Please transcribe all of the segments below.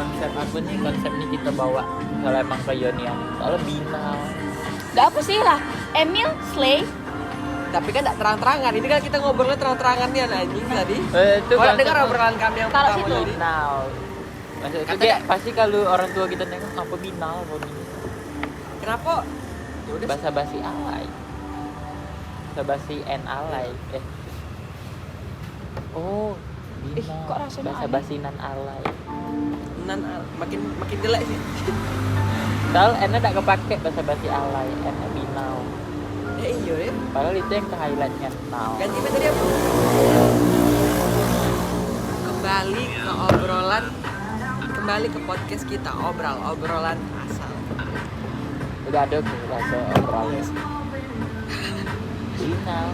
konsep aku nih, konsep ini kita bawa kalau emang ke Yonian soalnya binal. Gak apa sih lah. Emil, Slay. Tapi kan enggak terang-terangan. Ini kan kita ngobrolnya terang-terangan nih anjing tadi. Itu Kalau konsep dengar obrolan kami yang Kalau pertama situ. tadi. binal. Maksud itu Kata- kayak pasti kalau orang tua kita nengok apa binal Roni. Kenapa? Ya udah Bahasa basi alay. Bahasa basi and alay. Oh, binal. kok rasanya bahasa aneh? basi nan alay. makin jelek sih. Padahal N tak kepake bahasa basi alay, N binal. Iya ya. Padahal itu yang ke highlightnya now. Ganti apa tadi apa? Kembali ke podcast kita, obrolan asal. Udah ada tuh bahasa obrolan. Binal.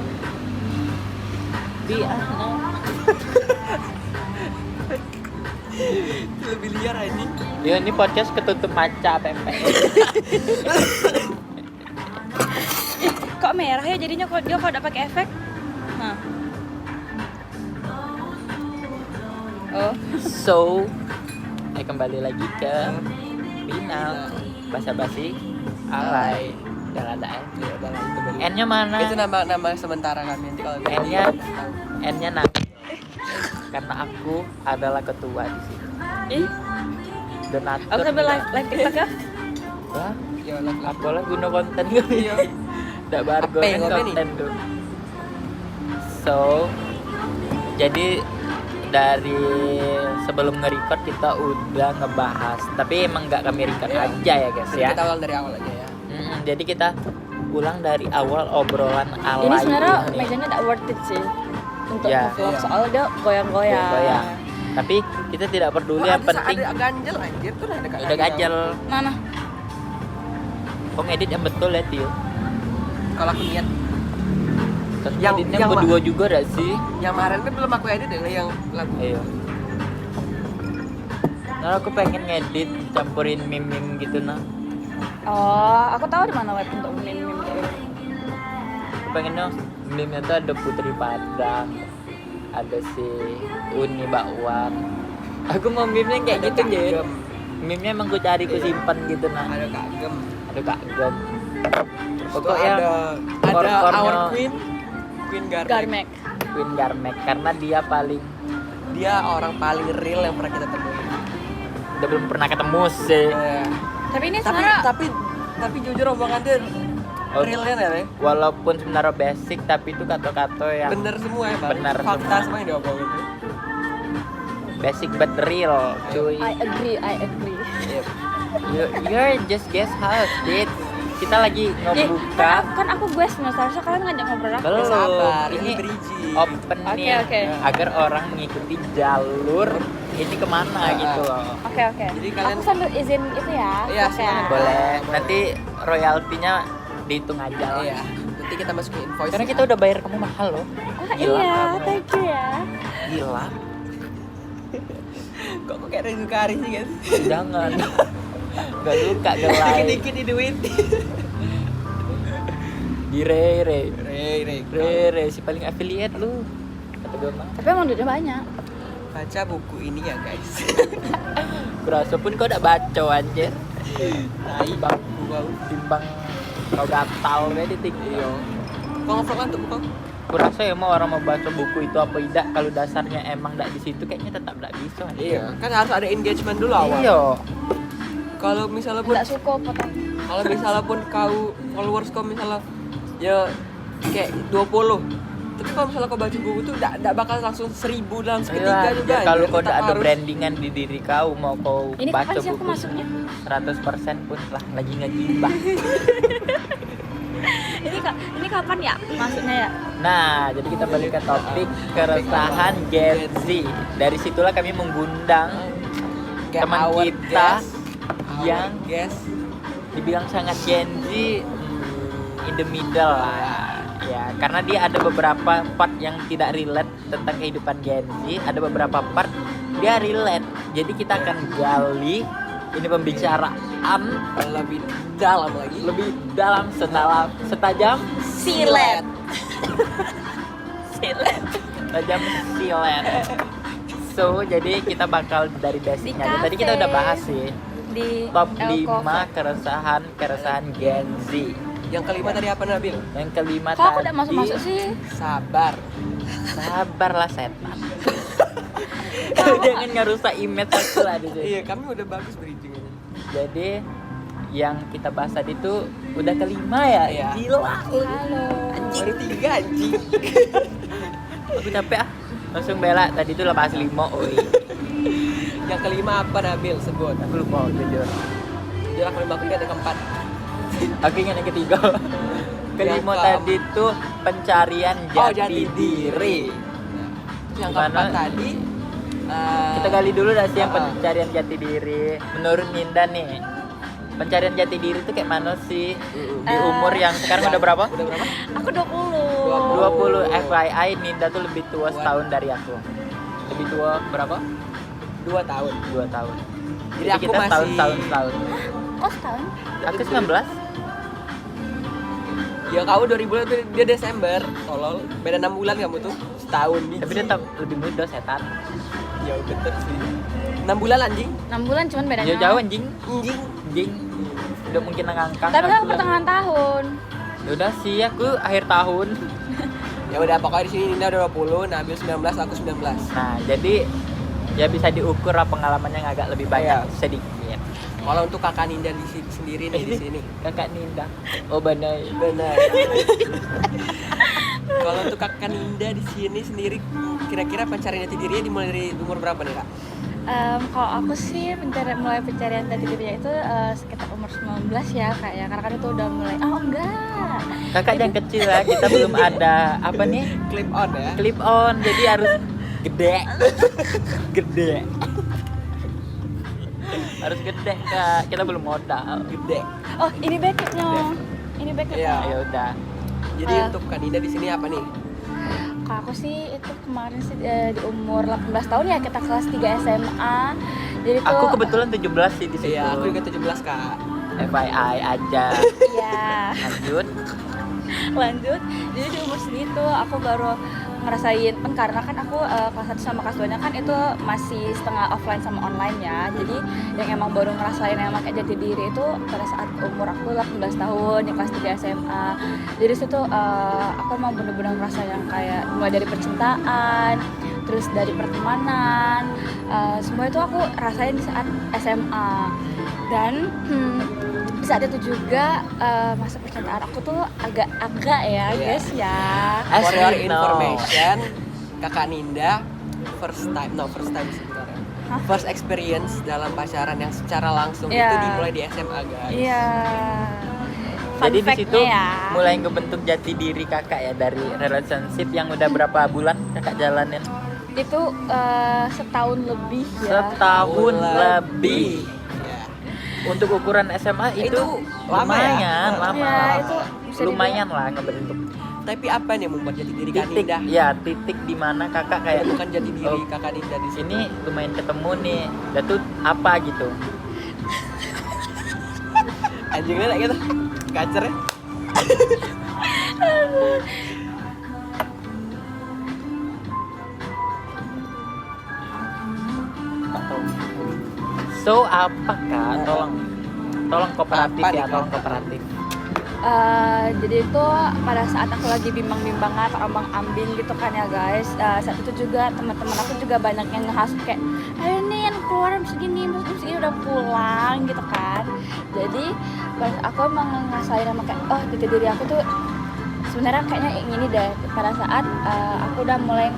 Biana. Itu lebih liar ini. Ya ini podcast ketutup maca pempek. Kok merah ya jadinya kok dia kalau udah pakai efek? Nah. Oh, So, kembali lagi ke binal. Bahasa basi alay. Udah ada N. Ya udah lah itu balik. N-nya mana? Itu nama sementara kami nanti kalau N-nya N-nya nanti. Karena aku adalah ketua di sini. ih, Donatur. aku sambil live TikTok ya? Wah, Ya lah. aku lah guna konten gue. Iya. Nggak bargo Apa kan yang ngomong konten tuh. So, jadi dari sebelum nge-record kita udah ngebahas, tapi emang nggak kami record Iya. aja ya guys Jadi ya. kita awal dari awal aja ya. Jadi kita ulang dari awal obrolan alay. Ini sebenarnya ini. mejanya tidak worth it sih untuk Ya. vlog Iya. soalnya dia goyang-goyang. Goyang. Tapi kita tidak peduli, yang penting ada ganjel anjir tuh ada udah gajal. Mana? Kok ngedit yang betul ya Tio? Kalau aku niat Terus Yang- ngeditnya yang berdua juga gak sih? yang kemarin kan belum aku edit deh yang lagu. Ayo. Nah, aku pengen ngedit campurin meme-meme gitu nah. Oh, aku tahu di mana web untuk meme-meme kayak gitu. Aku pengennya meme-nya tuh ada Putri Padang, ada si Uni Bakwan. Aku mau meme-nya kayak Ada gitu Kak aja. Gem. Meme-nya emang ku cari ku simpan gitu nah. Ada Kak Gem. Ada Kak Gem. Terus tuh Pokoknya ada core-core-nya our Queen Garmek. Garmek. Queen Garmek karena dia paling Dia orang paling real yang pernah kita temui. udah belum pernah ketemu sih. Iya. Tapi ini Tapi sebenarnya tapi jujur omongan dia Oh, realnya ya. walaupun sebenarnya basic tapi itu kata-kata yang Bener semua ya, Bang. Bener Fakta semua. semua yang diomongin tuh. basic but real, cuy. I agree. Iya. You're just guest house, dude. Kita lagi ngebuka kan aku gue seharusnya kalian ngajak ngobrol aku. belum. Sabar, Ini ini bridging. open Oke, nih oke. agar orang mengikuti jalur ini kemana gitu loh. Oke. Jadi kalian- Aku sambil izin itu ya. Iya, Oke. silakan. Boleh. Nanti royaltinya dihitung aja lah. Iya. Nanti kita masukin invoice. Karena kita udah bayar kamu mahal loh. Ah, Gila, iya, kamu. thank you ya. Gila. kok kayak Reza Kari sih, guys. Jangan. Gak suka gelai. Dikit-dikit di duit. Di Rere. Re. Si paling affiliate lu. Kata gue mah. Tapi emang duitnya banyak. Baca buku ini ya, guys. Kurasa pun kau udah baca anjir. Tai bangku kau. Timbang kau gatal kayak di TikTok. Iya. Kau ngevlog kan tuh, Kau? Kurasa emang orang mau baca buku itu apa tidak, kalau dasarnya emang tidak di situ kayaknya tetap tidak bisa. Iya, kan harus ada engagement dulu awal. Iya. Kalau misalnya pun Enggak suka potong. kalau misalnya pun kau followers kau misalnya ya kayak 20. Tapi kalau misalnya kau baca buku tuh enggak bakal langsung 1000 dalam seketika Iya, juga. ya, kalau anjir. kau Tetap tidak ada harus- brandingan di diri kau, mau kau Ini baca kapan sih aku buku masuknya? 100% pun lah lagi ngegibah. Ini kapan ya masuknya ya? Nah, jadi kita balik ke topik keresahan Gen Z. Dari situlah kami mengundang Kayak teman our kita yang guys dibilang sangat Gen Z in the middle lah. Ya, karena dia ada beberapa part yang tidak relate tentang kehidupan Gen Z, ada beberapa part dia relate. Jadi kita akan gali ini pembicaraan lebih dalam lagi. lebih dalam, setajam Silet. Silet. tajam silet. So, jadi kita bakal dari basicnya aja. Tadi kita cafe. udah bahas sih Di top El 5 Coffee. keresahan Gen Z. Yang kelima tadi apa Nabil? Yang kelima Kok aku tadi udah masuk sih? Sabar. sabarlah setan. Jangan ngerusak image aku lah di sini. Iya, kami udah bagus bridgingnya. Jadi yang kita bahas tadi tuh udah kelima ya. Iya. Gila. Halo. Baru 3 anjing. Aku capek ah. Langsung bela tadi tuh lepas limo. Oi. Yang kelima apa Nabil sebut? Aku lupa jujur. Dia aku kelima, aku ingat yang keempat. Aku ingat yang ketiga. Kelima Yang tadi tuh pencarian jati diri. diri. Yang Gimana? keempat tadi Kita gali dulu dah sih yang Ah. pencarian jati diri. Menurut Ninda nih, pencarian jati diri tuh kayak mana sih? Di umur yang sekarang udah berapa? Udah berapa? Aku 20. 20. FYI Ninda tuh lebih tua setahun dari aku. Lebih tua berapa? 2 tahun. 2 tahun. Jadi aku kita masih- setahun. Oh, setahun? Aku 19. Ya kau 2000 tapi dia Desember, tolol. Beda 6 bulan kamu tuh. Setahun biji. Tapi dia lebih muda setan. Ya betul sih. 6 bulan anjing. 6 bulan cuman bedanya. Jauh-jauh anjing. Anjing. Anjing. Udah mungkin ngangkang. Tapi kan pertengahan tahun. Ya udah sih aku akhir tahun. Ya udah pokoknya di sini Nina udah 20, Nabil 19, aku 19. Nah, jadi ya bisa diukur lah pengalamannya yang agak lebih banyak Iya. sedikit. Kalau untuk kakak Ninda di sini sendiri nih di sini. Kakak Ninda. Oh benar. Benar. Kalau untuk kakak Ninda di sini sendiri kira-kira pencarian jati dirinya dimulai dari umur berapa nih, Kak? Kalau aku sih mulai pencarian jati dirinya itu sekitar umur 19 ya kayaknya, karena kan itu udah mulai. Oh enggak. Kakak yang kecil ya, kita belum ada apa nih? Clip on ya. Clip on, jadi harus gede. Gede. Harus gede Kak. Kita belum modal. Gede. Oh, ini backupnya. Ini backupnya. Iya. Ya udah. Jadi Ah. untuk Kak Ninda di sini apa nih? Kalau aku sih itu kemarin sih di umur 18 tahun ya, kita kelas 3 SMA. Jadi tuh Aku kebetulan 17 sih di situ. Iya, aku juga 17, Kak. FYI aja. Iya. Lanjut. Lanjut, jadi di umur segitu aku baru ngerasain kan, karena kan aku kelas 1 sama kelas 2 nya kan itu masih setengah offline sama online ya. Jadi yang emang baru ngerasain yang emang kayak jati diri itu pada saat umur aku 18 tahun di kelas 3 SMA. Jadi situ aku emang bener-bener ngerasa yang kayak mulai dari percintaan, terus dari pertemanan, semua itu aku rasain di saat SMA. Dan di saat itu juga masa percintaan aku tuh agak-agak ya Iya. guys ya. As For your we know. information, Kakak Ninda first time sebentar ya. Hah? First experience dalam pacaran yang secara langsung Iya. itu dimulai di SMA, guys. Iya. Fun Jadi di fact-nya situ ya. mulai ngebentuk jati diri kakak ya dari relationship yang udah berapa bulan kakak jalanin? Itu setahun lebih ya. Setahun lebih. Ya. Untuk ukuran SMA itu, lama ya? lumayan, lama. Ya, itu bisa lumayan lah ngebentuk Tapi apa nih yang membuat jati diri Kak titik. Ninda? Ya, titik di mana kakak kayak Bukan jati diri oh, Kakak Ninda di sini. ini lumayan ketemu nih. Dan tuh apa gitu? Anjingnya kayak gitu. Kacer ya. So apa kak? Tolong kooperatif Apa nih, ya, Kak? tolong kooperatif. Jadi itu pada saat aku lagi bimbang-bimbangnya atau ambing gitu kan ya guys, saat itu juga teman-teman aku juga banyak yang nge-hasut kayak, ayo nih yang keluar segini udah pulang gitu kan. Jadi pas aku emang ngerasain sama kayak, oh jati diri aku tuh sebenarnya kayaknya yang ini deh, pada saat aku udah mulai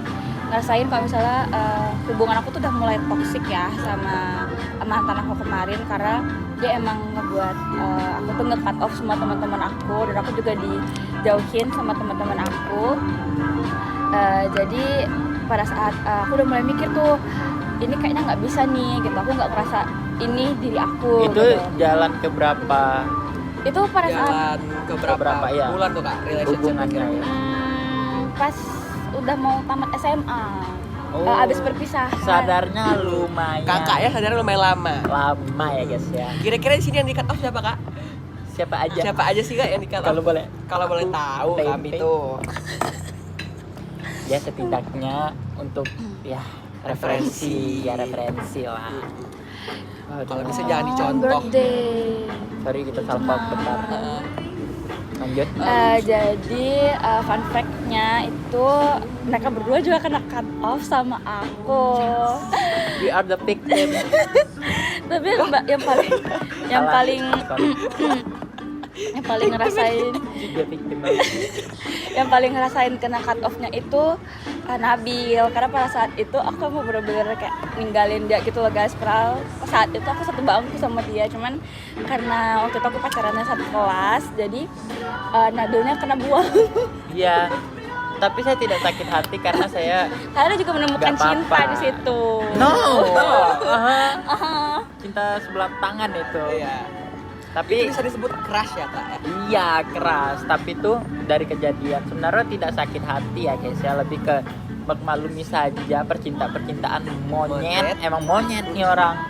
ngerasain kalau misalnya hubungan aku tuh udah mulai toksik ya sama mantan aku kemarin, karena dia emang ngebuat aku tuh nge-cut off semua teman-teman aku, dan aku juga dijauhin sama teman-teman aku. Jadi pada saat aku udah mulai mikir tuh, ini kayaknya nggak bisa nih gitu, aku nggak ngerasa ini diri aku. Itu gitu. jalan ke berapa Itu pada saat Jalan ke berapa ya. bulan tuh Kak relationship? hubungannya ya? pas udah mau tamat SMA, Oh, abis berpisah. sadarnya lumayan Kakak ya sadar lumayan lama. lama ya guys ya. Kira-kira di sini yang di cut off siapa, Kak? Siapa aja? Siapa aja sih Kak yang di cut off? Kalau boleh. Kalau boleh tahu Tempe. kami tuh. Ya setidaknya untuk ya referensi lah. Kalau bisa jangan dicontoh. Birthday. Sorry kita salpok bentar. Lanjut. Jadi fun fact-nya itu mereka berdua juga kena cut off sama aku. We are the victim. Tapi yang paling ngerasain Dia victim. yang paling ngerasain kena cut off-nya itu Nabil, karena pada saat itu aku mau bener-bener kayak ninggalin dia gitu loh guys. Padahal saat itu aku satu bangku sama dia, cuman karena waktu itu aku pacarannya satu kelas, jadi Nabilnya kena buang. Iya. Tapi saya tidak sakit hati karena saya Karena juga menemukan Nggak apa-apa. cinta di situ. no. Cinta sebelah tangan itu. Iya. Tapi Itu bisa disebut crush ya kak? iya keras, tapi tuh dari kejadian sebenarnya tidak sakit hati ya guys ya, lebih ke maklumi saja percintaan monyet. Emang monyet nih orang.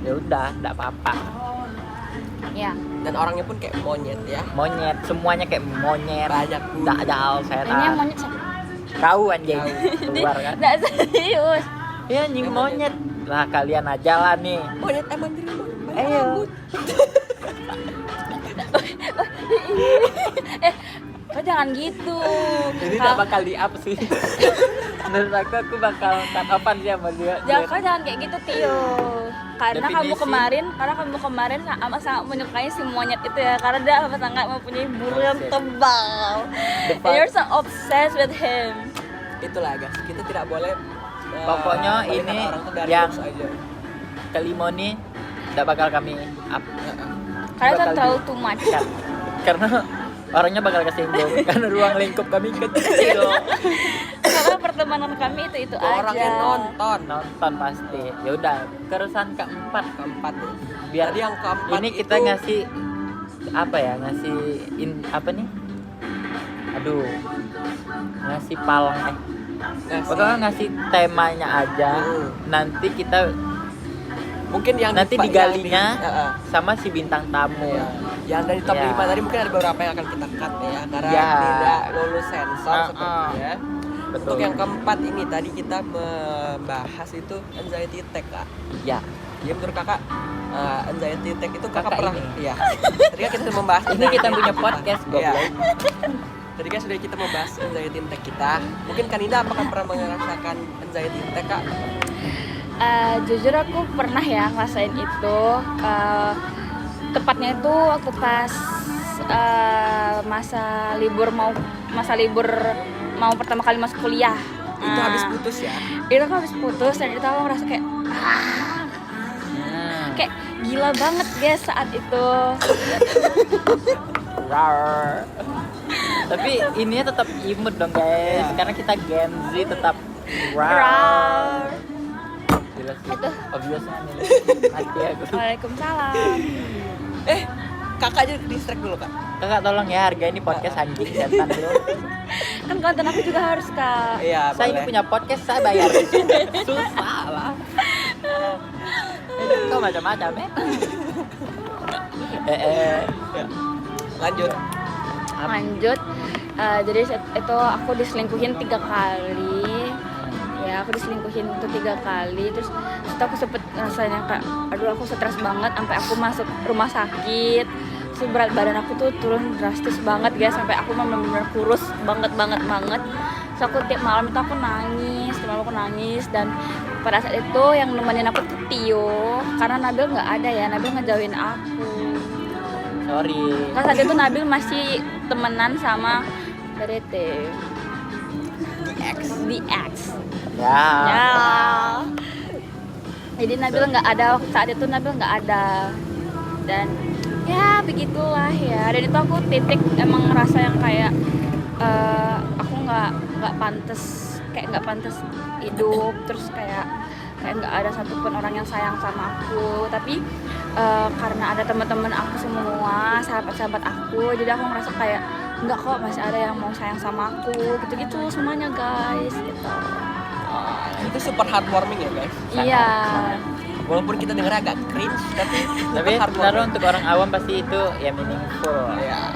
Ya udah, enggak apa-apa. Ya. Dan orangnya pun kayak monyet ya. Monyet, semuanya kayak monyet. Banyak pun. Dajal Ini yang setan. monyet siapa? Kau anjing. Keluar kan. Nggak serius. Ya anjing monyet. Lah kalian aja lah nih. Monyet emang diri monyet. Ayo. Kok jangan gitu. Ini gak bakal di-up sih. Menurut aku bakal cut off-an sih sama dia. Jangan kayak gitu Tio. Karena kamu Definisi. kemarin amat sangat menyukai si monyet itu ya, karena dia amat sangat mempunyai bulu yang tebal. And you're so obsessed with him. Itulah guys, kita tidak boleh Pokoknya melihat ini orang tuh dari yang- looks aja. Kelima nih gak bakal kami up. Karena itu Bakal terlalu too much. di-cut. Karena orangnya bakal kesinggung. Karena ruang lingkup kami kecil. Karena pertemanan kami itu aja. Orangnya Nonton pasti. Ya udah, keresahan keempat. keempat tuh. Biar Tadi yang keempat ini kita itu- ngasih apa ya? Ngasih apa nih? Aduh. Ngasih palang Pokoknya ngasih temanya aja. Nanti kita mungkin yang nanti yang digalinya di- Heeh. sama si bintang tamu. Iya. Yang dari top Iya. 5 tadi mungkin ada beberapa yang akan kita cut ya karena Iya. tidak lulus sensor sepertinya. Betul. Untuk yang keempat ini tadi kita membahas itu anxiety attack kak. Ya. Ya menurut kakak anxiety attack itu kakak Kakak pernah? ini. Iya. Tadi kan kita sudah membahas. Ini kita punya apa. podcast Iya. goblok. Tadi kan sudah kita membahas anxiety attack kita. Mungkin Kanida apakah pernah merasakan anxiety attack kak? Jujur aku pernah ya ngerasain itu. Tepatnya itu waktu pas masa libur mau pertama kali masuk kuliah. Itu habis putus ya? Itu aku habis putus dan itu aku ngerasa kayak kayak gila banget guys saat itu. Rar. Tapi ininya tetap imut dong guys, karena kita Gen Z tetap rar. Gila sih. Aduh. Obviously nih. Hati aku. Waalaikumsalam. Kakak aja distract dulu kak. Kakak tolong ya harga ini podcast anjing setan lu. Kan konten aku juga harus kak. Iya Saya ini boleh. punya podcast, saya bayar. Susah lah. Kau macam-macam ya. Ya. Lanjut. Lanjut. Jadi saat itu aku diselingkuhin 3 kali. Ya aku diselingkuhin itu 3 kali. Terus itu aku sempet rasanya kayak aduh aku stres banget sampai aku masuk rumah sakit. Terus berat badan aku tuh turun drastis banget guys, sampai aku benar-benar kurus banget. Terus aku tiap malam itu aku nangis, dan pada saat itu yang nemenin aku tuh Tio, karena Nabil nggak ada ya, Nabil ngejauhin aku. Sorry. Karena saat itu Nabil masih temenan sama BDT. The X. Ya. Ya. Jadi Nabil nggak ada saat itu, Nabil nggak ada, dan ya begitulah ya. Dan itu aku titik emang ngerasa yang kayak aku nggak pantas hidup, terus kayak nggak ada satupun orang yang sayang sama aku. Tapi karena ada teman-teman aku semua, sahabat-sahabat aku, jadi aku ngerasa kayak enggak kok, masih ada yang mau sayang sama aku, gitu-gitu semuanya guys gitu. Itu super heartwarming ya guys. Iya. Walaupun kita dengar agak cringe, tapi Tapi itu sebenarnya untuk orang awam pasti itu ya meaningful. Ya.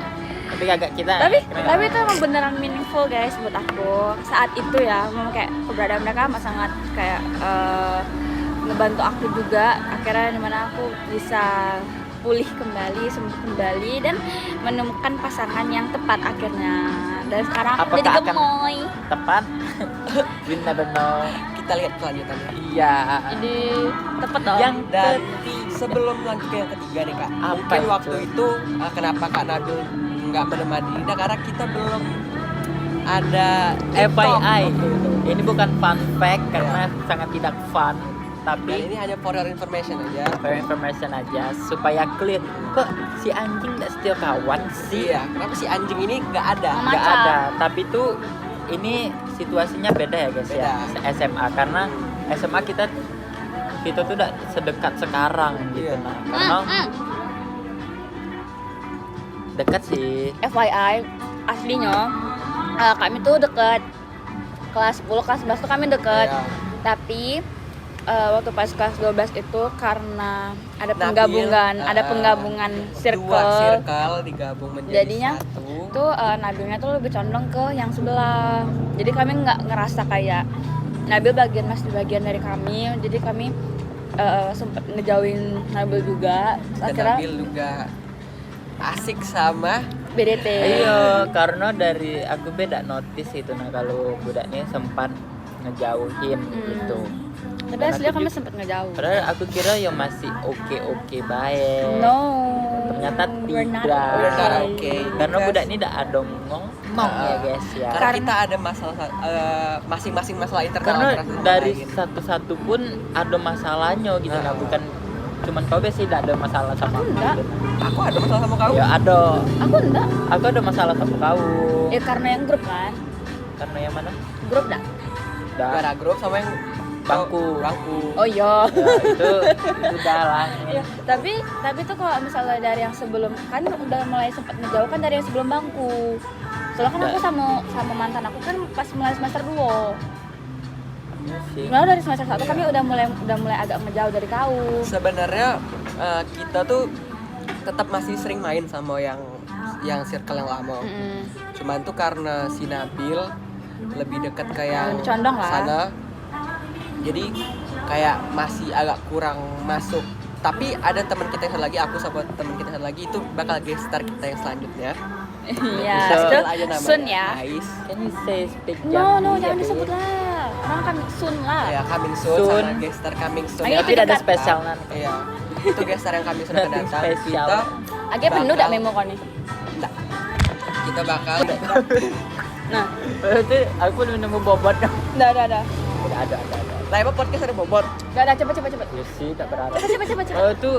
Tapi kagak kita. Tapi itu emang beneran meaningful guys buat aku saat itu ya. Memang kayak keberadaan mereka amat sangat kayak ngebantu aku juga. Akhirnya dimana aku bisa pulih kembali, sembuh kembali dan menemukan pasangan yang tepat akhirnya. Dan sekarang aku Apakah jadi akan gemoy. tepat? We never know. Kita lihat kelanjutannya. Iya. Jadi tepat dong. Yang Dan ketiga. sebelum lanjut ke yang ketiga nih kak, Apa mungkin itu? waktu itu kenapa Kak Nabil nggak menemani Dinda karena kita belum ada FYI, TikTok. ini bukan fun fact karena sangat tidak fun, Dan tapi ini hanya for your information aja. for information aja supaya clear. Kok si anjing nggak setia kawan sih? Iya, kenapa si anjing ini nggak ada? Mama. Nggak Macam. ada. Tapi tuh ini situasinya beda ya guys ya. SMA karena SMA kita tuh udah sedekat sekarang gitu Iya. nah. Karena dekat sih. FYI aslinya kami tuh deket kelas 10, kelas 11 tuh kami deket. Iya. Tapi waktu pas kelas 12 itu karena ada Nabil, penggabungan, ada penggabungan Dua circle. circle digabung menjadi Jadinya satu. Tuh Nabilnya tuh lebih condong ke yang sebelah. Jadi kami nggak ngerasa kayak Nabil masih bagian dari kami. Jadi kami sempet ngejauhin Nabil juga. Dan Akhirnya Nabil juga asik sama BDT. Iya, karena dari aku beda notice itu nah kalau budaknya sempat ngejauhin gitu. Tapi Dan aslinya aku kami juga- sempet ngejauh. Padahal aku kira ya masih oke baik. No. Ternyata we're not tidak. We're not okay. okay. Karena Because- budak ini tidak ada ngomong ya guys ya. karena kita ada masalah masing-masing masalah internal Karena antara satu sama dari lain. satu-satu pun ada masalahnya gitu nah, Ah. bukan cuman kau biasa tidak ada masalah sama aku. Enggak. gitu. Aku ada masalah sama kau. Ya ada. Aku enggak. Aku ada masalah sama kau. Ya karena yang grup kan. Karena yang mana? Grup dah. Gara grup sama yang Bangku. Oh iya. Ya, itu udah lah. Ya, tapi tuh kalau misalnya dari yang sebelum kan udah mulai sempat ngejauh kan dari yang sebelum bangku. Soalnya kan aku sama mantan aku kan pas mulai semester 2. Iya sih. Lalu dari semester 1 kami udah mulai agak ngejauh dari kau. Sebenarnya kita tuh tetap masih sering main sama yang circle yang lama. Mm-mm. Cuman tuh karena si Nabil lebih dekat ke yang Lebih condong lah. sana. Jadi kayak masih agak kurang masuk. Tapi ada teman kita yang satu lagi, aku sama teman kita yang satu lagi itu bakal guest star kita yang selanjutnya. Iya, Bisa. itu Sebut aja namanya. Sun ya. Ais. Can you say speak No, Jambi, jangan ya, disebut Be? lah. Orang kan Sun lah. Ya, coming soon, Soon. sama guest star coming soon. Ayo, yang Tapi tidak ada akan spesial datang. nanti. Iya. Itu guest star yang kami sudah akan datang. Spesial. Agak penuh dak memo kau nih. Kita bakal Nah, Berarti aku udah nemu bobot dong. dah. Udah ada. Lah emang podcast ada bobot. Dah, cepet. Ya sih, tak berarti. Cepet. Oh itu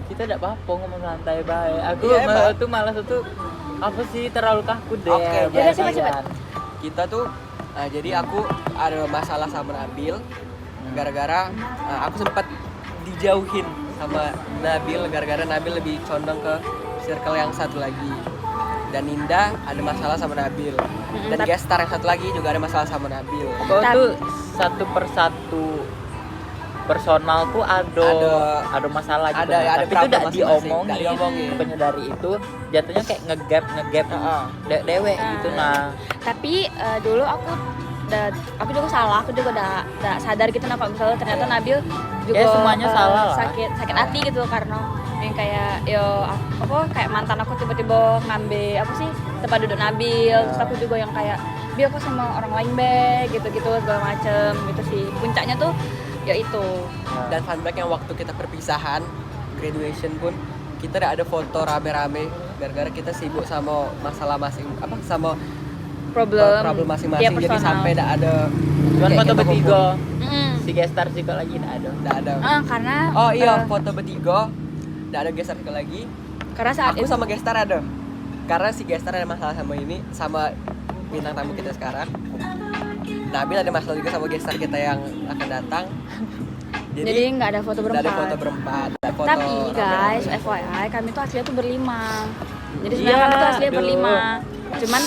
kita tidak apa-apa ngomong santai baik. Aku Iya, emang. tuh malas itu apa sih terlalu kaku deh. Oke, jadi Jangan. cepet. Kita tuh jadi aku ada masalah sama Nabil gara-gara aku sempat dijauhin sama Nabil gara-gara Nabil lebih condong ke circle yang satu lagi. Dan Ninda ada masalah sama Nabil. Dan tapi- guest star yang satu lagi juga ada masalah sama Nabil. Kau Tapi- tuh satu persatu personalku ada masalah gitu. Ada, ada Tapi itu problem tidak masing-masing, diomongin. nggak diomongin. Bukannya dari itu jatuhnya kayak ngegap Heeh. dewek gitu nah. Tapi dulu aku juga salah, aku juga udah sadar gitu nah kalau misalnya ternyata Nabil juga Ya, semuanya salah lah. sakit hati gitu karena yang kayak kayak mantan aku tiba-tiba ngambil apa sih tempat duduk Nabil, terus aku juga yang kayak Bil aku sama orang lain be gitu-gitu segala macem gitu sih. Puncaknya tuh ya itu. Dan fun fact yang waktu kita perpisahan graduation pun kita tidak ada foto rame-rame gara-gara kita sibuk sama masalah sama problem masing-masing tiap jadi personal. sampai tidak ada Cuman kayak foto kita bertiga. Mm-mm. Si gestar juga lagi tidak ada. kumpul, tidak ada. Karena Oh iya, foto bertiga tidak ada gestar sekali lagi. karena saat Aku itu sama gestar ada. Karena si gestar ada masalah sama bintang tamu kita sekarang. Nabil ada masalah juga sama gestar kita yang akan datang. jadi nggak ada foto tidak ada berempat. foto berempat. Ada foto Tapi guys, rame-rame. FYI kami tuh aslinya tuh berlima. Jadi Iya, sebenarnya kami tuh aslinya aduh. berlima. Cuman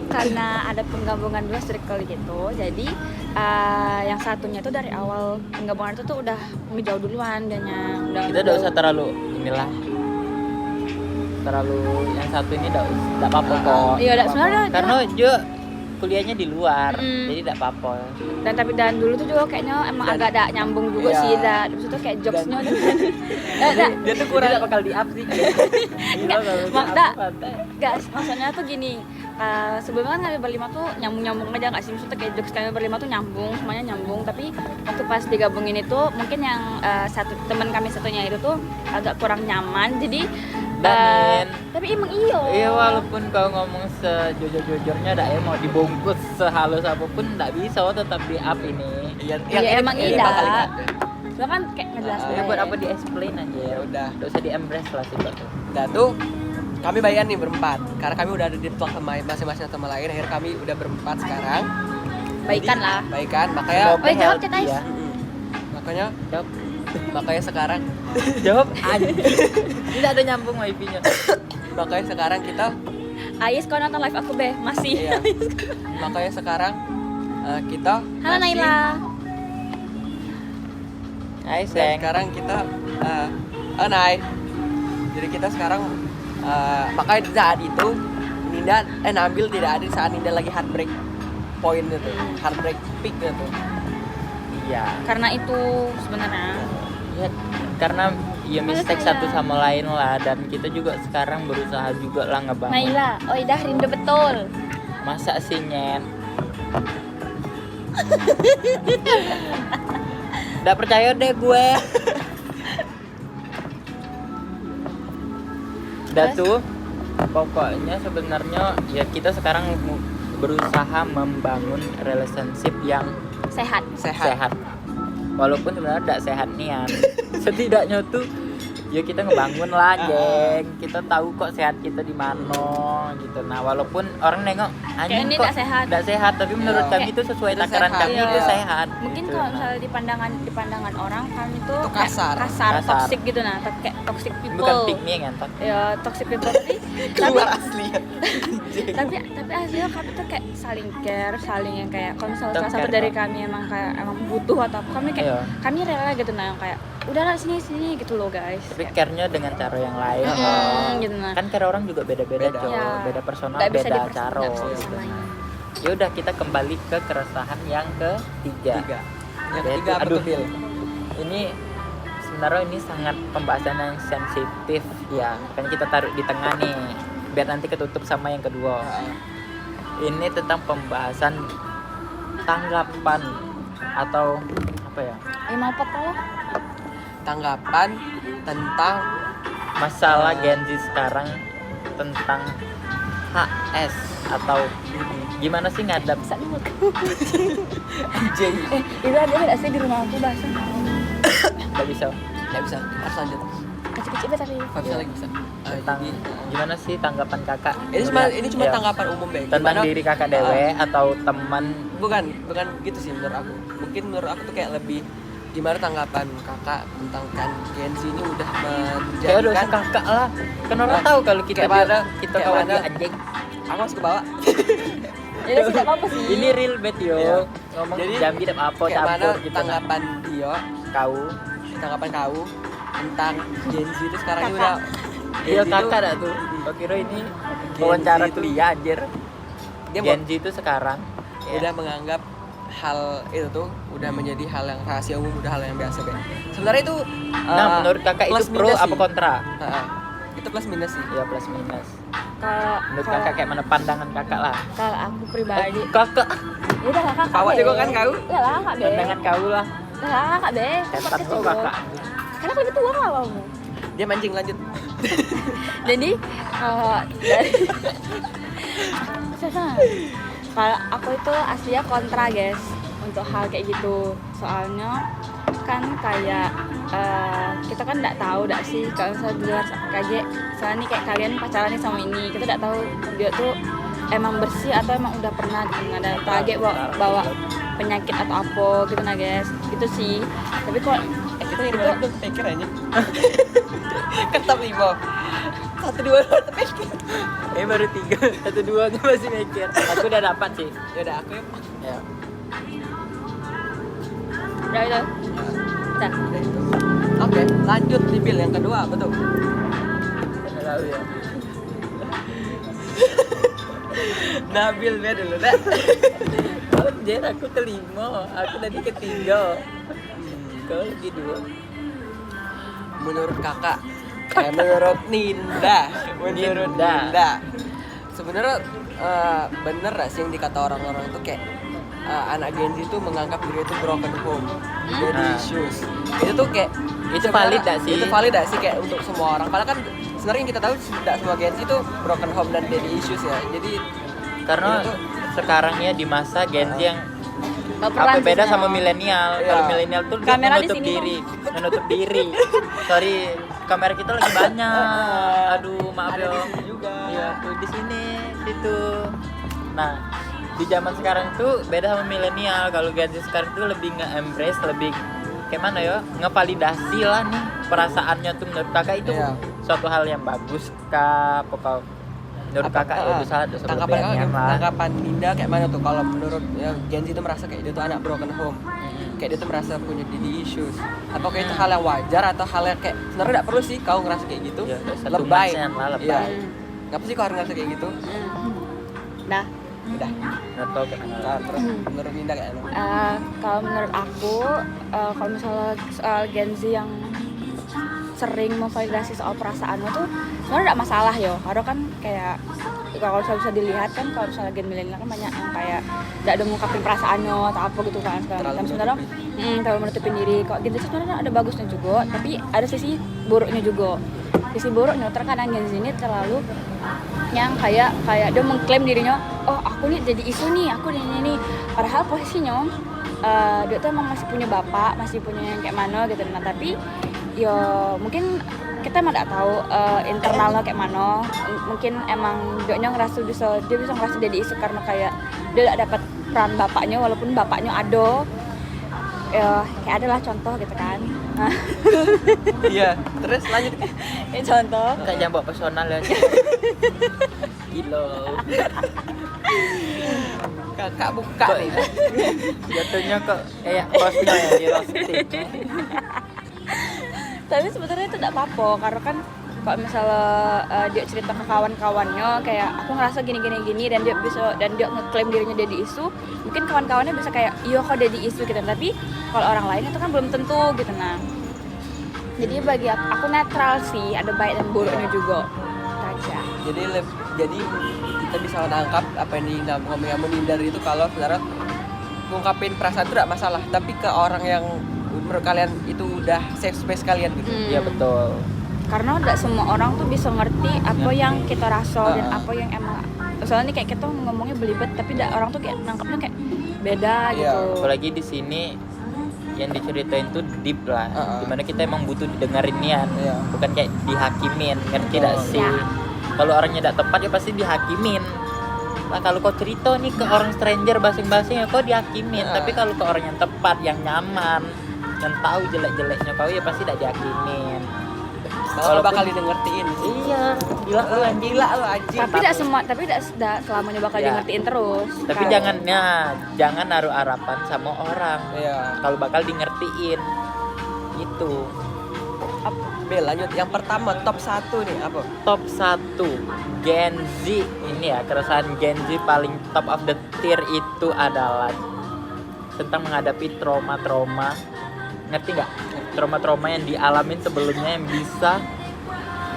karena ada penggabungan dua circle gitu. Jadi yang satunya tuh dari awal penggabungan itu tuh udah ngejauh duluan dianya. Kita tidak usah terlalu inilah terlalu yang satu ini enggak apa-apa kok. Iya, sebenarnya Karena Jo kuliahnya di luar, Mm. jadi enggak apa-apa. dan dulu tuh juga kayaknya emang agak ada nyambung juga Iya. sih, dan maksudnya kayak jokesnya udah Dia tuh kurang enggak bakal di-up sih. Gila kalau Mak, di-up dak. santai. guys, maksudnya tuh gini, sebelumnya kan kami berlima tuh nyambung aja nggak sih, maksudnya kayak jokes kami berlima tuh nyambung, semuanya nyambung, tapi waktu pas digabungin itu mungkin yang satu teman kami satunya itu tuh agak kurang nyaman, jadi Dan tapi emang iyo. iya, walaupun kau ngomong sejujur-jujurnya dak mau dibungkus sehalus apapun enggak bisa, tetap di-up ini. Iya, Iya, emang ini iya. bakal ikat. Soalnya kan kayak ngejelasin Ya aja. buat apa di-explain aja Ya udah. Enggak usah di-embrace lah sih tuh. Dan tuh kami bayan nih berempat karena kami udah ada di vlog masing-masing sama lain. Akhirnya kami udah berempat sekarang. Baikan lah. Baikan, makanya Semoga Oh, jawab, healthy Cek, Ais. ya. makanya Jawab. makanya sekarang Jawab aja. Tidak ada nyambung wifi-nya. makanya sekarang kita Ais, kau nonton live aku be masih. iya, makanya sekarang kita Halo Naila. Hai, dan Seng. sekarang kita Nay. Jadi kita sekarang makanya di saat itu Nabil tidak ada di saat Ninda lagi heartbreak point itu, heartbreak peak itu. Iya. Karena itu sebenarnya Ya, karena ya mistake saya. satu sama lain lah, dan kita juga sekarang berusaha juga lah ngebangun. Naila, oh dah rindu betul. Masa sih Nyen? Nggak percaya deh gue. Udah tuh, pokoknya sebenarnya ya kita sekarang berusaha membangun relationship yang Sehat. sehat. Walaupun sebenarnya tidak sehat nian. Setidaknya tuh ya kita ngebangun lah, geng. Kita tahu kok sehat kita di mana gitu. Nah, walaupun orang nengok anjing ini kok nggak sehat. nggak sehat, tapi menurut Iya. kami itu sesuai Itu takaran sehat. kami Iya. itu sehat. Mungkin gitu. kalau Nah, misalnya di pandangan orang kami tuh Itu kayak kasar. kasar, Kasar. toxic gitu nah, kayak toxic people. bukan pick me kan, Tok. Ya, toxic people tapi Keluar asli. tapi hasilnya kami tuh kayak saling care, saling yang kayak kalau misalnya Tetap salah satu care, dari Kak. kami emang kayak emang butuh atau apa, kami kayak Iya. kami rela gitu nah, yang kayak udahlah sini gitu loh guys. Tapi Kayak, care-nya dengan cara yang lain. gitu nah. Kan care orang juga beda-beda, Beda. Cok. Ya. Beda personal, Nggak bisa beda nggak cara. bisa Gitu. disamain. Ya udah, kita kembali ke keresahan yang ketiga. Tiga. Yang Yaitu- ketiga apa aduh. tuh, Bil? Ini sebenarnya ini sangat pembahasan yang sensitif ya, kan kita taruh di tengah nih biar nanti ketutup sama yang kedua. Ini tentang pembahasan tanggapan atau apa ya, Mau foto lah. Tanggapan tentang masalah Gen Z sekarang tentang HS atau gimana sih ngadap Bisa nih foto. anjing. Itu ada nggak sih di rumah aku bahasa nggak bisa Nggak bisa, harus lanjut. kecil-kecil tapi. Nggak bisa lagi bisa. tentang Jadi, gimana sih tanggapan kakak ini cuma Ya, tanggapan umum deh. tentang Gimana- diri kakak dewe atau teman. bukan gitu sih menurut aku. Mungkin menurut aku tuh kayak lebih gimana tanggapan kakak tentang kan Gen Z ini udah Ya udah usah menjadikan kakak lah, kan orang Nah, tahu kalau kita kayak mana- kita kayak kawan mana- dia anjing. aku masuk ke bawah. Ya udah sih nggak apa-apa sih. Ini real bet yo. Iya. Ngomong Jadi, jambi dan apa kayak mana campur gitu. tanggapan dia, tanggapan kau tentang Gen Z itu sekarang ini Kakak. udah Iya Gen Z kakak itu- dah tuh. Gua kira ini Gen wawancara Z itu- kuliah anjir. dia Gen Z itu sekarang ya, udah menganggap hal itu tuh udah menjadi hal yang rahasia umum, udah hal yang biasa Ben. Sebenarnya itu Nah, menurut kakak itu plus pro minus apa sih. kontra? Itu plus minus sih. Ya plus minus. Kalau Menurut kakak kayak mana pandangan kakak lah? kalau aku pribadi, Kakak, ya udah kakak. Kawat Be. juga kan kau? Ya lah kak be. pandangan kau lah. Ya lah kakak be. Setan Podcast kau juga. kakak. Karena aku lebih tua nggak kamu. Dia mancing lanjut. Jadi dari kalau aku itu aslinya kontra guys untuk hal kayak gitu, soalnya kan kayak kita kan nggak tahu dak sih kalau misalnya di luar kayak soalnya nih kayak kalian pacaran nih sama ini, kita nggak tahu dia tuh emang bersih atau emang udah pernah gitu, nggak ada kaget bawa penyakit atau apa gitu nah guys, gitu sih. Tapi kok Kita itu pikir aja. Ketap 5. 1 2 pikir. Baru 3, 1 2 nya masih mikir. Aku udah dapat sih. Ya udah aku Ya. udah itu. Udah. Oke, lanjut di Bill yang kedua, betul. Nggak tahu ya. Nabil beda dulu dah. Anjir, aku kelima, aku tadi ketiga. Kau lagi dua. Menurut kakak, menurut Ninda, sebenarnya bener gak sih yang dikata orang-orang itu kayak anak Gen Z itu menganggap diri itu broken home, jadi issues. Itu tuh kayak Itu valid gak sih? Itu valid gak sih kayak untuk semua orang? Padahal kan sebenarnya yang kita tahu tidak semua Gen Z itu broken home dan daddy issues ya. Jadi Karena itu sekarang ya di masa Gen Z yang Baperan apa beda sih sama sebenarnya. milenial. Iya. Kalau milenial tuh dia Kamera di menutup sini, diri, menutup diri. Sorry, kamera kita lagi banyak. Aduh, maaf ada ya. di sini juga. Iya, tuh di sini, situ. Nah, di zaman sekarang tuh beda sama milenial. Kalau Gen Z sekarang tuh lebih nge-embrace, lebih kayak mana ya? Ngevalidasi lah nih perasaannya tuh menurut kakak itu Iya. suatu hal yang bagus kah? Apa menurut kakak ya itu salah dosa tanggapan kelebihannya lah. tanggapan Ninda kayak mana tuh kalau menurut ya, Gen Z itu merasa kayak dia tuh anak broken home, kayak dia tuh merasa punya daddy issues, atau kayak itu hal yang wajar atau hal yang kayak sebenarnya nggak perlu sih kau ngerasa kayak gitu, Ya, satu lebay, mindset lah, lebay. iya, nggak sih kau harus ngerasa kayak gitu, Nah, udah, Nggak tahu kenapa. nah, terus menurut Ninda kayak mana? kalau menurut aku, kalau misalnya soal Gen Z yang sering memvalidasi soal perasaannya tuh sebenarnya tidak masalah yo. Karena kan kayak kalau bisa dilihat kan kalau misalnya gen milenial kan banyak yang kayak tidak ada ngungkapin perasaannya atau apa gitu kan segala Terlalu macam. Sebenarnya terlalu menutupin diri. Kok Gen Z sebenarnya ada bagusnya juga, tapi ada sisi buruknya juga. Sisi buruknya terkadang Gen Z ini terlalu yang kayak dia mengklaim dirinya, oh aku nih jadi isu nih, aku ini. Padahal posisinya dia tuh emang masih punya bapak, masih punya yang kayak mana gitu. Nah tapi ya mungkin kita emang nggak tahu internalnya kayak mana. Mungkin emang dia ngerasa bisa ngerasa jadi isu karena kayak dia nggak dapat peran bapaknya walaupun bapaknya ada. Ya kayak adalah contoh gitu kan. Iya, terus lanjut. Ini contoh. Kak jangan bawa personal ya. Gila. Kakak buka nih. Jatuhnya kok kayak posnya ya di roasting. Tapi sebenarnya itu tidak apa-apa karena kan kalau misalnya dia cerita ke kawan-kawannya kayak aku ngerasa gini dan dia ngeklaim dirinya jadi isu, mungkin kawan-kawannya bisa kayak iya kok jadi isu gitu, tapi kalau orang lain itu kan belum tentu gitu. Nah jadi bagi aku netral sih, ada baik dan buruknya juga. Itu aja. Jadi kita bisa menangkap apa yang ngomong menghindar itu kalau sebenarnya ngungkapin perasaan itu tidak masalah, tapi ke orang yang menurut kalian itu udah safe space kalian gitu. Iya betul. Karena tidak semua orang tuh bisa ngerti apa yang kita rasa dan apa yang emang soalnya nih kayak kita ngomongnya belibet tapi orang tuh kayak nangkepnya kayak beda gitu. Apalagi di sini yang diceritain tuh deep lah, dimana kita emang butuh didengarin nian, bukan kayak dihakimin, ngerti gak sih? Ya. Kalau orangnya tidak tepat ya pasti dihakimin. Lah kalau kau cerita nih ke orang stranger basing-basing ya kau dihakimin, tapi kalau ke orang yang tepat, yang nyaman, yang tahu jelek-jeleknya kau ya pasti tidak dihakimin. Kalau bakal didengertiin sih. Iya, gila lu anjing. Tapi tidak selamanya bakal Ya. ngertiin terus. Tapi jangan naruh harapan sama orang. Iya. Kalau bakal di ngertiin gitu. Bel, lanjut yang pertama top 1 nih apa? Top 1 Gen Z ini ya, keresahan Gen Z paling top of the tier itu adalah tentang menghadapi trauma-trauma. Ngerti nggak? Trauma-trauma yang dialamin sebelumnya yang bisa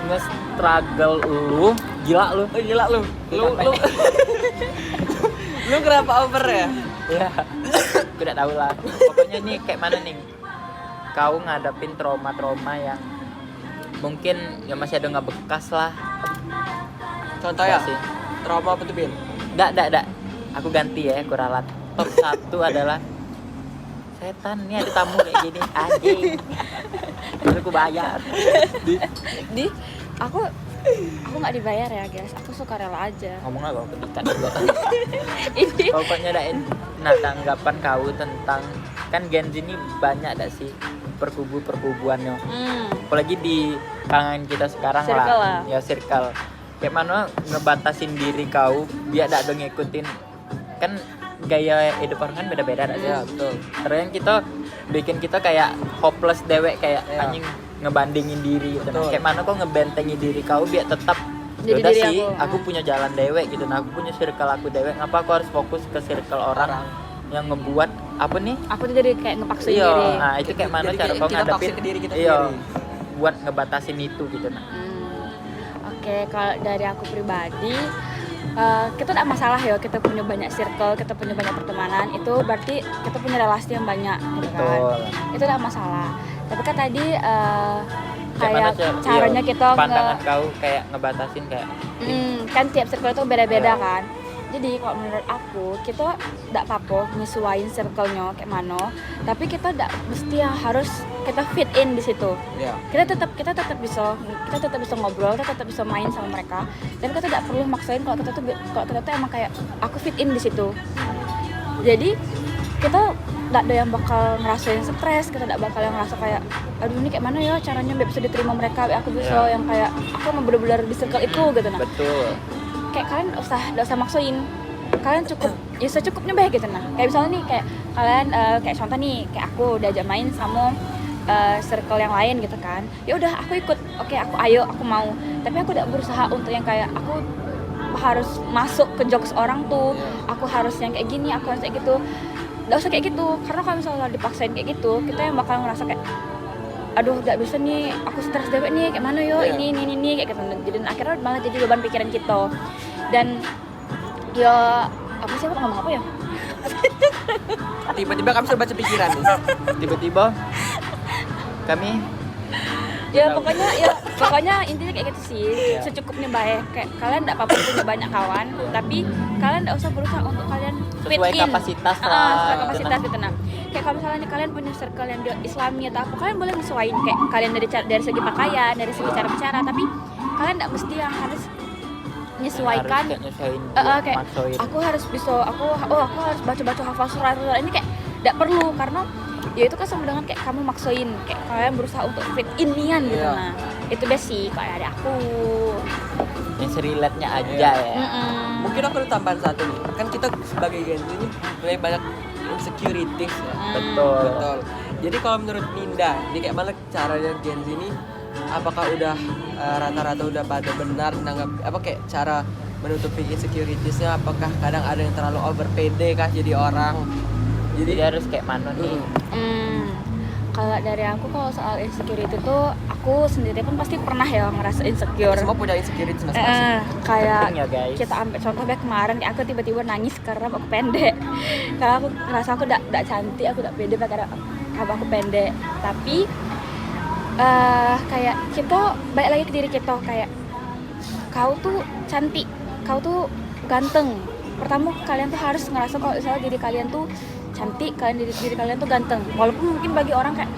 nge-struggle lu. Gila lu. Lu kenapa over ya? Ya, aku udah tahu lah. Pokoknya nih kayak mana nih? Kau ngadapin trauma-trauma yang mungkin ya masih ada nggak bekas lah. Contohnya Nggak sih? trauma apa tuh Bel? Nggak. Aku ganti ya, aku ralat. Top 1 adalah setan, nih ada tamu kayak gini, anjing. Terus aku bayar. Aku nggak dibayar ya guys, aku suka rela aja. Ngomong apa aku dikat dulu. Ini Pokoknya nah tanggapan kau tentang kan Gen Z ini banyak ada sih perkubuannya. Apalagi di kalangan kita sekarang Circle lah. Ya circle. Kayak mana ngebatasin diri kau biar tidak ngikutin kan gaya hidup orang kan beda-beda ada Iya, betul. Karena yang kita bikin kita kayak hopeless dewek kayak Iya. anjing ngebandingin diri gitu. Nah, Betul. kayak mana kok ngebentengin diri kau biar tetap Jadi Yaudah diri sih, aku. aku punya jalan dewek gitu. Nah, aku punya circle aku dewek. Ngapa aku harus fokus ke circle orang yang ngebuat apa nih? Aku tuh jadi kayak ngepaksain Iya, diri. nah itu kayak mana Jadi cara kayak kau kita ngadepin paksa ke diri kita iya, sendiri. buat ngebatasin itu gitu nah. Oke, kalau dari aku pribadi, kita tidak masalah ya kita punya banyak circle, kita punya banyak pertemanan, itu berarti kita punya relasi yang banyak gitu kan. Betul. Itu tidak masalah. Tapi kan tadi Kayak mana kayak caranya kita pandangan kau kayak ngebatasin kayak kan tiap circle itu beda-beda kan. Jadi kalau menurut aku kita tidak apa-apa nyesuaiin circle-nya kayak mana, tapi kita tidak mesti yang harus kita fit in di situ. Iya. Kita tetap bisa ngobrol, kita tetap bisa main sama mereka, dan kita tidak perlu maksain kalau kita tuh emang kayak aku fit in di situ. Jadi kita tidak ada yang bakal ngerasain stres, kita tidak bakal yang ngerasa kayak aduh ini kayak mana ya caranya biar bisa diterima mereka, biar aku bisa yang kayak aku mau bener-bener di circle itu gitu nah. betul. Kayak kalian nggak usah maksain, kalian cukup ya secukupnya baik gitu nah. Kayak misalnya nih kayak kalian kayak contoh nih kayak aku diajak main sama circle yang lain gitu kan, ya udah aku ikut, oke aku ayo aku mau, tapi aku tidak berusaha untuk yang kayak aku harus masuk ke jokes orang tuh, aku harus yang kayak gini, aku harus kayak gitu. Nggak usah kayak gitu, karena kalau misalnya dipaksain kayak gitu kita yang bakal ngerasa kayak aduh nggak bisa nih, aku stres dewek nih kayak mana yo ini kayak gitu. Jadi akhirnya malah jadi beban pikiran kita. Dan ya apa sih, aku ngomong apa ya, Tiba-tiba kami sudah baca pikiran nih. Tiba-tiba kami ya pokoknya intinya kayak gitu sih, secukupnya baik. Kayak kalian nggak apa-apa punya banyak kawan, tapi kalian nggak usah berusaha untuk kalian fit sesuai in kapasitas lah. sesuai gitu kapasitas gitu nah. Kayak kalau misalnya nih, kalian punya circle yang di Islami atau apa, kalian boleh nyesuaiin kayak kalian dari segi pakaian, dari segi cara bicara, tapi kalian nggak mesti yang harus menyesuaikan. Harus kayak nyesuaiin Kayak maksoin. aku harus bisa aku harus baca hafal surat ini, kayak tidak perlu, karena ya itu kan sama dengan kayak kamu maksoin, kayak kalian berusaha untuk fit in-nian gitu nah. Itu deh sih kayak dari aku. yang serelate-nya aja ya. Mungkin aku ada tambahan satu nih. Kan kita sebagai Gen Z ini mulai banyak insecurities ya. Betul. Betul. Jadi kalau menurut Ninda, ini kayak mana caranya Gen Z ini? Apakah udah rata-rata udah pada benar nanggap apa kayak cara menutupi insecuritiesnya? Apakah kadang ada yang terlalu over pede kah jadi orang? Jadi harus kayak mana nih? Kalau dari aku, kalau soal insecurity tuh aku sendiri pun pasti pernah ya ngerasa insecure. Semua punya insecurities masing-masing. Kayak Penting ya, guys. kita ambil contohnya kemarin, kayak aku tiba-tiba nangis karena aku pendek. Karena aku ngerasa aku tidak cantik, aku tidak pede karena aku pendek. Tapi kayak kita balik lagi ke diri kita, kayak kau tuh cantik, kau tuh ganteng. Pertama kalian tuh harus ngerasa kalau misalnya diri kalian tuh cantik, diri kalian tuh ganteng. Walaupun mungkin bagi orang kayak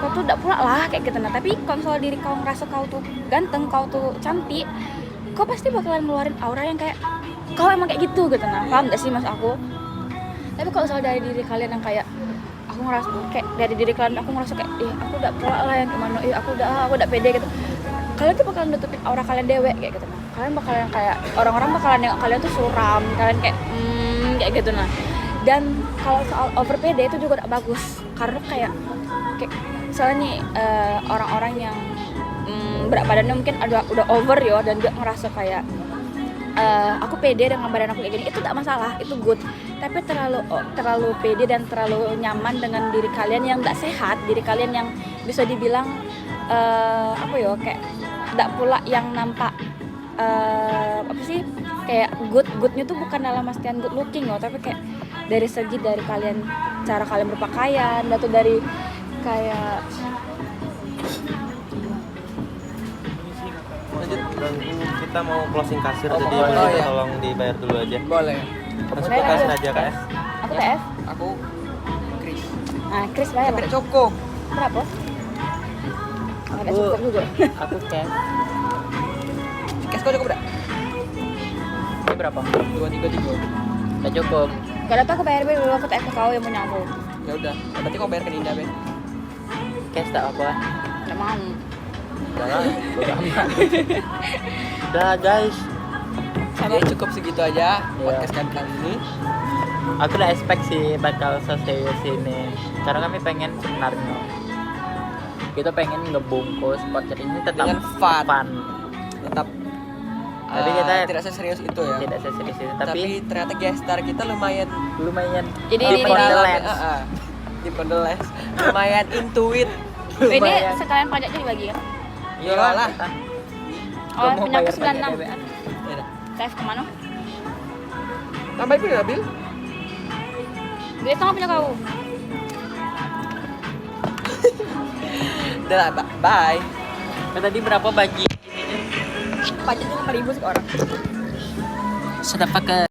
kau tuh tidak pula lah kayak gitu nah. Tapi kalau misalnya diri kau ngerasa kau tuh ganteng, kau tuh cantik, kau pasti bakalan ngeluarin aura yang kayak kau emang kayak gitu nah. Paham gak sih maksud aku? Tapi kalau misalnya dari diri kalian yang kayak aku ngerasa kayak dari diri kalian aku ngerasa kayak aku udah pula lah yang gimana, aku udah pede gitu, kalian tuh bakalan nutupin aura kalian dewek kayak gitu nah. Kalian bakalan kayak orang-orang bakalan nengok kalian tuh suram, kalian kayak gitu nah. Dan kalau soal over PD itu juga gak bagus, karena kayak misalnya nih orang-orang yang berat badannya mungkin udah over ya, dan dia ngerasa kayak aku pede dengan badan aku kayak gini, itu gak masalah, itu good. Tapi terlalu pede dan terlalu nyaman dengan diri kalian yang gak sehat, diri kalian yang bisa dibilang kayak gak pula yang nampak apa sih, kayak goodnya tuh bukan dalam artian good looking loh, tapi kayak dari segi dari kalian, cara kalian berpakaian, atau dari kayak Lanjut, kita mau closing kasir, jadi boleh. tolong dibayar dulu aja. Boleh. Masuk Bayar ke kasir aja. aja KS. aku TF. Aku Chris. Nah, Chris bayar Beda Coko. berapa? Ada cukup juga. Aku cash. Cash kau cukup udah? Ini berapa? 233. Gak cukup. Kalau tuh aku bayar dulu, aku TF ke kau yang punya aku. Ya udah. Berarti kau bayar ke Ninda, Be. Cash tak apa. Gak mau. Udah lah, bodo amat. Udah guys. Ya cukup segitu aja podcast kami kali ini. Aku udah expect sih bakal seserius ini. Karena kami pengen sebenarnya kita pengen ngebungkus podcast ini tetap Dengan fun. fun. Tetap Tapi kita tidak seserius itu ya. tidak seserius itu, Tapi tapi ternyata gestar kita lumayan lumayan Jadi deep ini on the nih. lens. Di Pondeles. Lumayan intuit. Ini Lumayan. sekalian pajaknya dibagi ya. Iyalah. Oh, Gua mau punya aku bayar pakai 96. DBA. Ya udah. Live kemana? Tambahin punya Nabil. Gue tau punya kau. Udah lah, bye. Tadi berapa bagi Pajaknya 5.000 seorang. sudah pakai